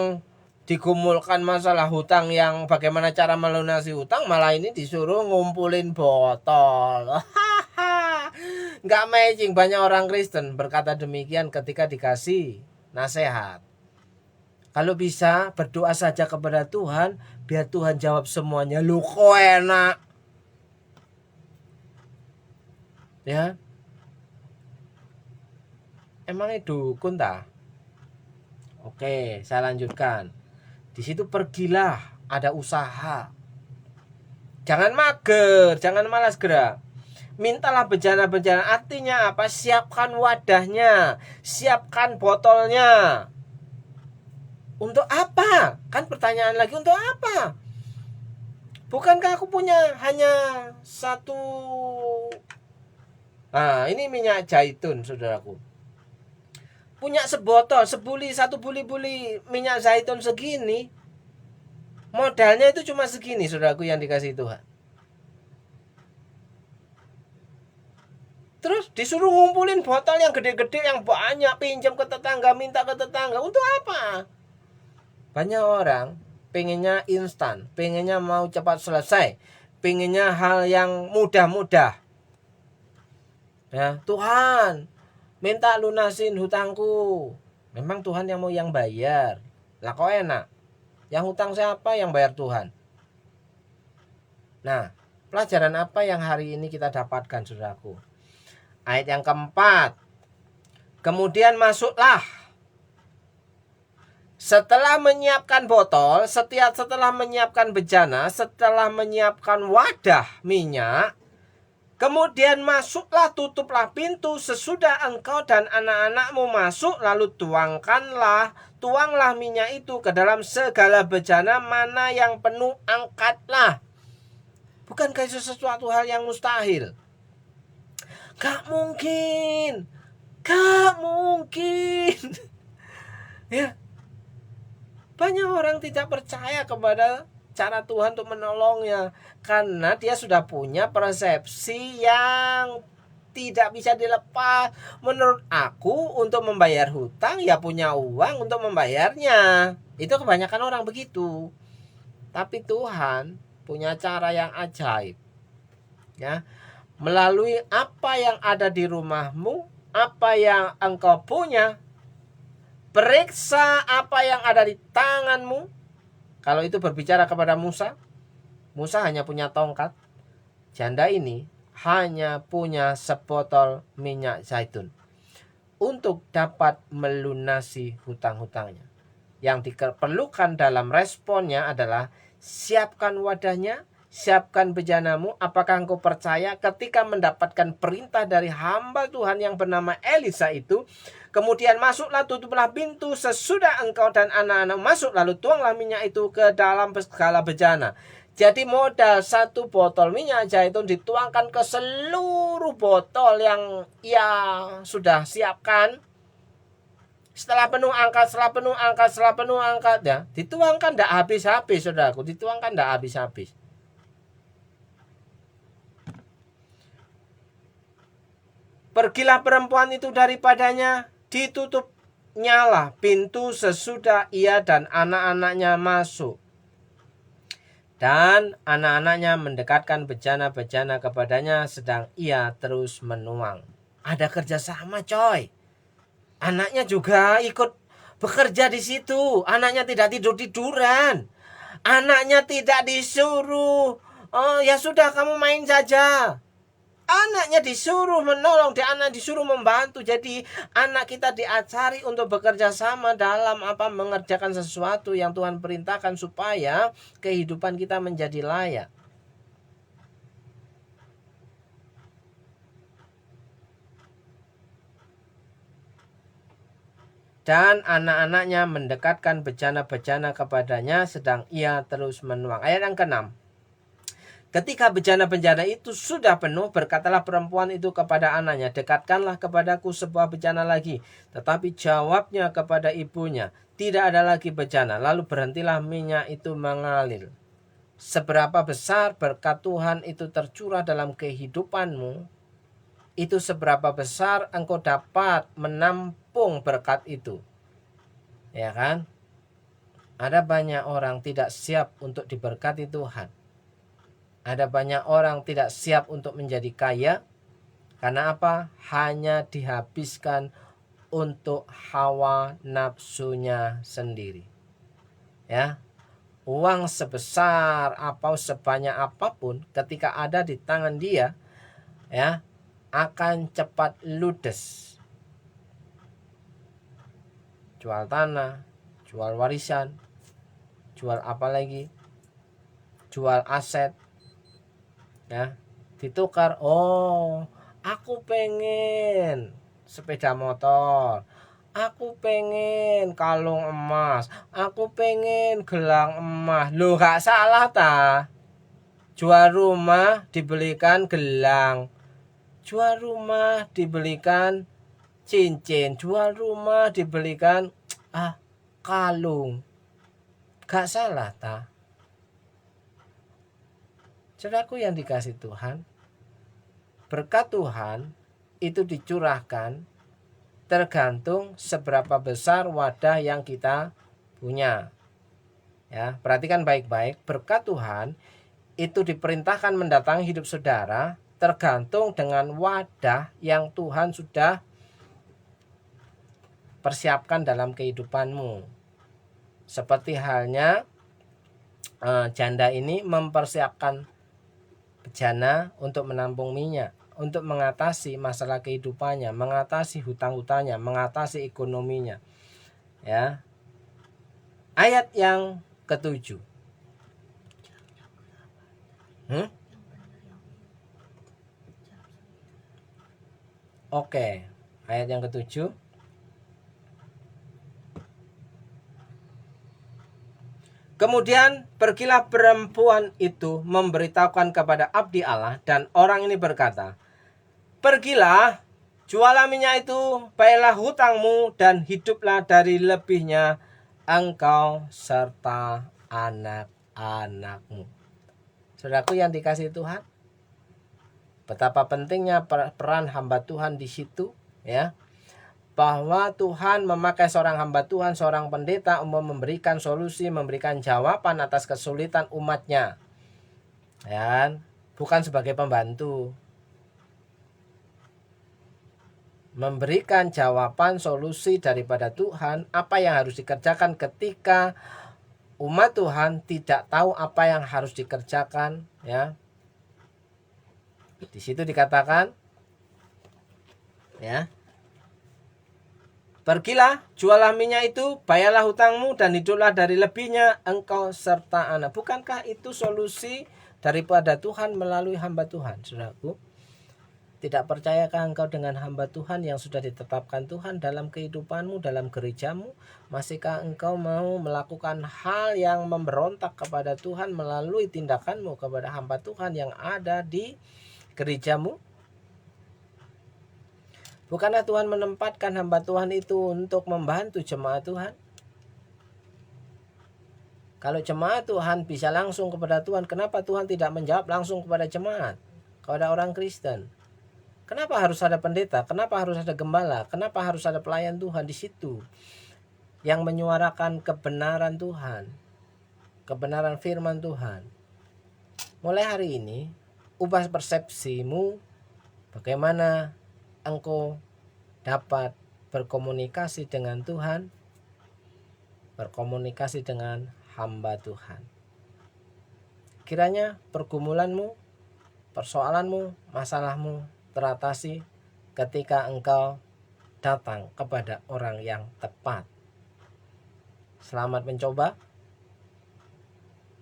digumulkan masalah hutang yang bagaimana cara melunasi hutang, malah ini disuruh ngumpulin botol. Nggak matching. Banyak orang Kristen berkata demikian ketika dikasih nasihat. Kalau bisa berdoa saja kepada Tuhan, biar Tuhan jawab semuanya. Lu kok enak. Ya. Emangnya dukun tak? Oke, saya lanjutkan. Di situ pergilah, ada usaha. Jangan mager, jangan malas gerak. Mintalah bejana-bejana. Artinya apa? Siapkan wadahnya, siapkan botolnya. Untuk apa? Kan pertanyaan lagi, untuk apa? Bukankah aku punya hanya satu? Nah, ini minyak zaitun, saudaraku. Punya sebotol, satu buli-buli minyak zaitun segini. Modalnya itu cuma segini, saudaraku, yang dikasih Tuhan. Terus disuruh ngumpulin botol yang gede-gede, yang banyak, pinjam ke tetangga, minta ke tetangga. Untuk apa? Banyak orang pengennya instan, pengennya mau cepat selesai, pengennya hal yang mudah-mudah. Ya, Tuhan, minta lunasin hutangku. Memang Tuhan yang mau yang bayar. Lah kok enak? Yang hutang siapa? Yang bayar Tuhan. Nah, pelajaran apa yang hari ini kita dapatkan, saudaraku? Ayat yang keempat. Kemudian masuklah. Setelah menyiapkan botol, setelah menyiapkan bejana, setelah menyiapkan wadah minyak, kemudian masuklah, tutuplah pintu sesudah engkau dan anak-anakmu masuk, lalu tuanglah minyak itu ke dalam segala bejana, mana yang penuh angkatlah. Bukankah itu sesuatu hal yang mustahil? Gak mungkin. Ya. Banyak orang tidak percaya kepada cara Tuhan untuk menolongnya, karena dia sudah punya persepsi yang tidak bisa dilepas. Menurut aku, untuk membayar hutang ya punya uang untuk membayarnya. Itu kebanyakan orang begitu. Tapi Tuhan punya cara yang ajaib. Ya. Melalui apa yang ada di rumahmu, apa yang engkau punya, periksa apa yang ada di tanganmu. Kalau itu berbicara kepada Musa, Musa hanya punya tongkat. Janda ini hanya punya sebotol minyak zaitun untuk dapat melunasi hutang-hutangnya. Yang diperlukan dalam responnya adalah siapkan wadahnya, siapkan bejanamu. Apakah engkau percaya ketika mendapatkan perintah dari hamba Tuhan yang bernama Elisa itu, kemudian masuklah, tutuplah pintu sesudah engkau dan anak-anak masuk, lalu tuanglah minyak itu ke dalam segala bejana. Jadi modal satu botol minyak zaitun dituangkan ke seluruh botol yang ia sudah siapkan. Setelah penuh angkat ya, dituangkan tidak habis-habis, saudaraku, dituangkan tidak habis-habis. Pergilah perempuan itu daripadanya, ditutupnyalah pintu sesudah ia dan anak-anaknya masuk. Dan anak-anaknya mendekatkan bejana-bejana kepadanya sedang ia terus menuang. Ada kerjasama, coy. Anaknya juga ikut bekerja di situ. Anaknya tidak tidur-tiduran. Anaknya tidak disuruh. Oh ya sudah, kamu main saja. Anaknya disuruh menolong, anak disuruh membantu. Jadi anak kita diajari untuk bekerja sama dalam mengerjakan sesuatu yang Tuhan perintahkan supaya kehidupan kita menjadi layak. Dan anak-anaknya mendekatkan bejana-bejana kepadanya sedang ia terus menuang. Ayat yang ke-6. Ketika bejana-bejana itu sudah penuh, berkatalah perempuan itu kepada anaknya, dekatkanlah kepadaku sebuah bejana lagi. Tetapi jawabnya kepada ibunya, tidak ada lagi bejana. Lalu berhentilah minyak itu mengalir. Seberapa besar berkat Tuhan itu tercurah dalam kehidupanmu, itu seberapa besar engkau dapat menampung berkat itu. Ya kan? Ada banyak orang tidak siap untuk diberkati Tuhan. Ada banyak orang tidak siap untuk menjadi kaya. Karena apa? Hanya dihabiskan untuk hawa nafsunya sendiri. Ya. Uang sebesar apa sebanyak apapun ketika ada di tangan dia, ya, akan cepat ludes. Jual tanah, jual warisan, jual apa lagi? Jual aset. Ya, ditukar. Oh, aku pengen sepeda motor, aku pengen kalung emas, aku pengen gelang emas. Loh, gak salah ta? Jual rumah dibelikan gelang, jual rumah dibelikan cincin, jual rumah dibelikan kalung. Gak salah ta? Saudaraku yang dikasih Tuhan, berkat Tuhan itu dicurahkan tergantung seberapa besar wadah yang kita punya. Ya, perhatikan baik-baik, berkat Tuhan itu diperintahkan mendatangi hidup saudara tergantung dengan wadah yang Tuhan sudah persiapkan dalam kehidupanmu. Seperti halnya janda ini mempersiapkan bejana untuk menampung minyak, untuk mengatasi masalah kehidupannya, mengatasi hutang-hutangnya, mengatasi ekonominya. Ya. Ayat yang ke-7. Oke, ayat yang ke-7. Kemudian pergilah perempuan itu memberitahukan kepada abdi Allah, dan orang ini berkata, pergilah, jualah minyak itu, bayarlah hutangmu, dan hiduplah dari lebihnya engkau serta anak-anakmu. Saudaraku yang dikasihi Tuhan, betapa pentingnya peran hamba Tuhan di situ, ya. Bahwa Tuhan memakai seorang hamba Tuhan, seorang pendeta untuk memberikan solusi, memberikan jawaban atas kesulitan umatnya. Ya, bukan sebagai pembantu. Memberikan jawaban solusi daripada Tuhan, apa yang harus dikerjakan ketika umat Tuhan tidak tahu apa yang harus dikerjakan, ya. Di situ dikatakan, ya, pergilah, jualah minyak itu, bayarlah hutangmu, dan hiduplah dari lebihnya engkau serta anak. Bukankah itu solusi daripada Tuhan melalui hamba Tuhan, saudaraku? Tidak percayakah engkau dengan hamba Tuhan yang sudah ditetapkan Tuhan dalam kehidupanmu, dalam gerejamu? Masihkah engkau mau melakukan hal yang memberontak kepada Tuhan melalui tindakanmu kepada hamba Tuhan yang ada di gerejamu? Bukanlah Tuhan menempatkan hamba Tuhan itu untuk membantu jemaat Tuhan? Kalau jemaat Tuhan bisa langsung kepada Tuhan, kenapa Tuhan tidak menjawab langsung kepada jemaat, kepada orang Kristen? Kenapa harus ada pendeta? Kenapa harus ada gembala? Kenapa harus ada pelayan Tuhan di situ yang menyuarakan kebenaran Tuhan, kebenaran firman Tuhan? Mulai hari ini, ubah persepsimu bagaimana engkau dapat berkomunikasi dengan Tuhan, berkomunikasi dengan hamba Tuhan. Kiranya pergumulanmu, persoalanmu, masalahmu teratasi ketika engkau datang kepada orang yang tepat. Selamat mencoba.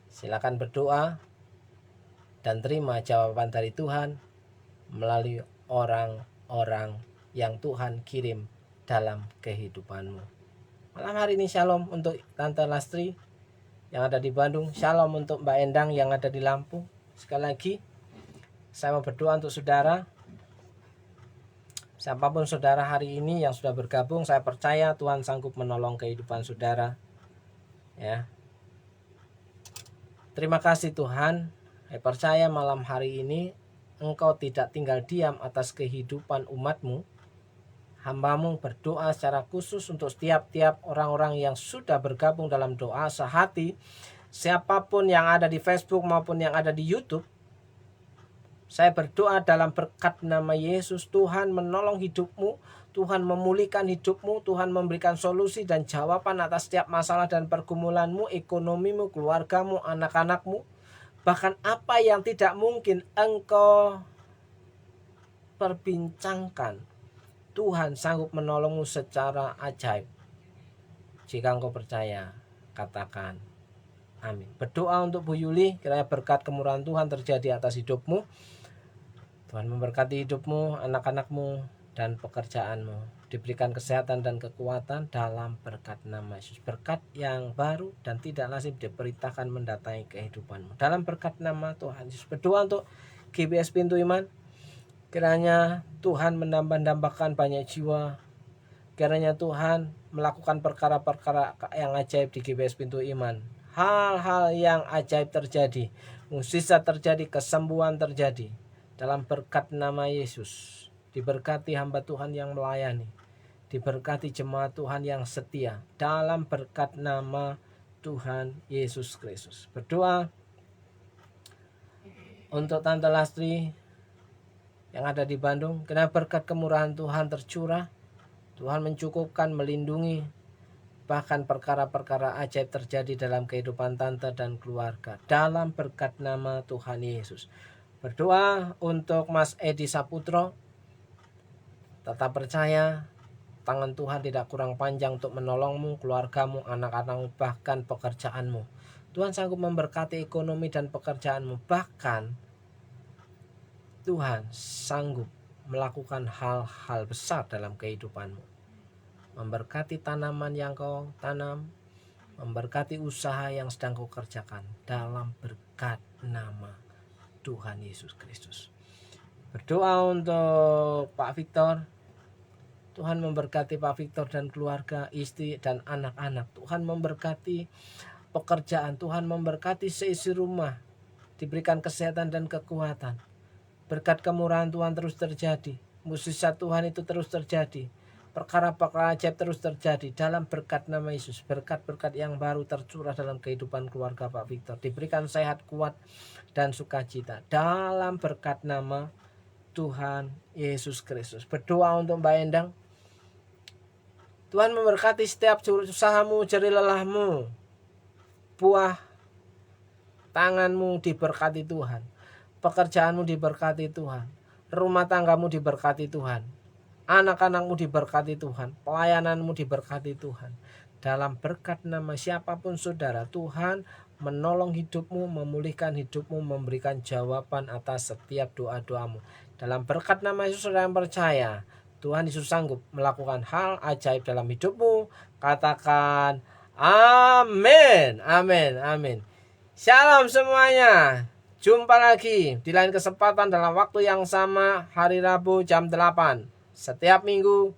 Silakan berdoa dan terima jawaban dari Tuhan melalui orang-orang yang Tuhan kirim dalam kehidupanmu. Malam hari ini shalom untuk Tante Lastri yang ada di Bandung. Shalom untuk Mbak Endang yang ada di Lampung. Sekali lagi saya mau berdoa untuk saudara. Siapapun saudara hari ini yang sudah bergabung, saya percaya Tuhan sanggup menolong kehidupan saudara. Ya. Terima kasih Tuhan. Saya percaya malam hari ini Engkau tidak tinggal diam atas kehidupan umatmu. Hambamu berdoa secara khusus untuk setiap orang-orang yang sudah bergabung dalam doa sehati. Siapapun yang ada di Facebook maupun yang ada di YouTube, saya berdoa dalam berkat nama Yesus, Tuhan menolong hidupmu, Tuhan memulihkan hidupmu, Tuhan memberikan solusi dan jawaban atas setiap masalah dan pergumulanmu, ekonomimu, keluargamu, anak-anakmu. Bahkan apa yang tidak mungkin engkau perbincangkan, Tuhan sanggup menolongmu secara ajaib. Jika engkau percaya, katakan amin. Berdoa untuk Bu Yuli, kiranya berkat kemurahan Tuhan terjadi atas hidupmu. Tuhan memberkati hidupmu, anak-anakmu, dan pekerjaanmu. Diberikan kesehatan dan kekuatan dalam berkat nama Yesus. Berkat yang baru dan tidak lazim diperintahkan mendatangi kehidupanmu. Dalam berkat nama Tuhan Yesus. Berdoa untuk GBS Pintu Iman. Kiranya Tuhan menambah-nambahkan banyak jiwa. Kiranya Tuhan melakukan perkara-perkara yang ajaib di GBS Pintu Iman. Hal-hal yang ajaib terjadi. Mukjizat terjadi, kesembuhan terjadi. Dalam berkat nama Yesus, diberkati hamba Tuhan yang melayani, diberkati jemaat Tuhan yang setia, dalam berkat nama Tuhan Yesus Kristus. Berdoa untuk Tante Lastri yang ada di Bandung, karena berkat kemurahan Tuhan tercurah, Tuhan mencukupkan, melindungi, bahkan perkara-perkara ajaib terjadi dalam kehidupan Tante dan keluarga, dalam berkat nama Tuhan Yesus. Berdoa untuk Mas Edi Saputro. Tetap percaya tangan Tuhan tidak kurang panjang untuk menolongmu, keluargamu, anak-anakmu, bahkan pekerjaanmu. Tuhan sanggup memberkati ekonomi dan pekerjaanmu. Bahkan Tuhan sanggup melakukan hal-hal besar dalam kehidupanmu. Memberkati tanaman yang kau tanam, memberkati usaha yang sedang kau kerjakan dalam berkat nama Tuhan Yesus Kristus. Berdoa untuk Pak Victor. Tuhan memberkati Pak Victor dan keluarga, istri dan anak-anak. Tuhan memberkati pekerjaan. Tuhan memberkati seisi rumah. Diberikan kesehatan dan kekuatan. Berkat kemurahan Tuhan terus terjadi. Mukjizat Tuhan itu terus terjadi. Perkara-perkara ajaib terus terjadi dalam berkat nama Yesus. Berkat-berkat yang baru tercurah dalam kehidupan keluarga Pak Victor. Diberikan sehat, kuat, dan sukacita dalam berkat nama Tuhan Yesus Kristus. Berdoa untuk Mbak Endang. Tuhan memberkati setiap usahamu, jerih lelahmu. Buah tanganmu diberkati Tuhan. Pekerjaanmu diberkati Tuhan. Rumah tanggamu diberkati Tuhan. Anak-anakmu diberkati Tuhan, pelayananmu diberkati Tuhan. Dalam berkat nama siapapun saudara, Tuhan menolong hidupmu, memulihkan hidupmu, memberikan jawaban atas setiap doa-doamu. Dalam berkat nama Yesus, saudara yang percaya, Tuhan Yesus sanggup melakukan hal ajaib dalam hidupmu. Katakan amin, amin, amin. Shalom semuanya. Jumpa lagi di lain kesempatan dalam waktu yang sama, hari Rabu jam 8. Setiap minggu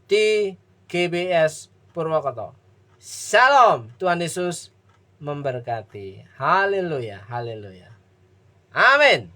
di GBS Purwokerto. Shalom, Tuhan Yesus memberkati. Haleluya, haleluya. Amin.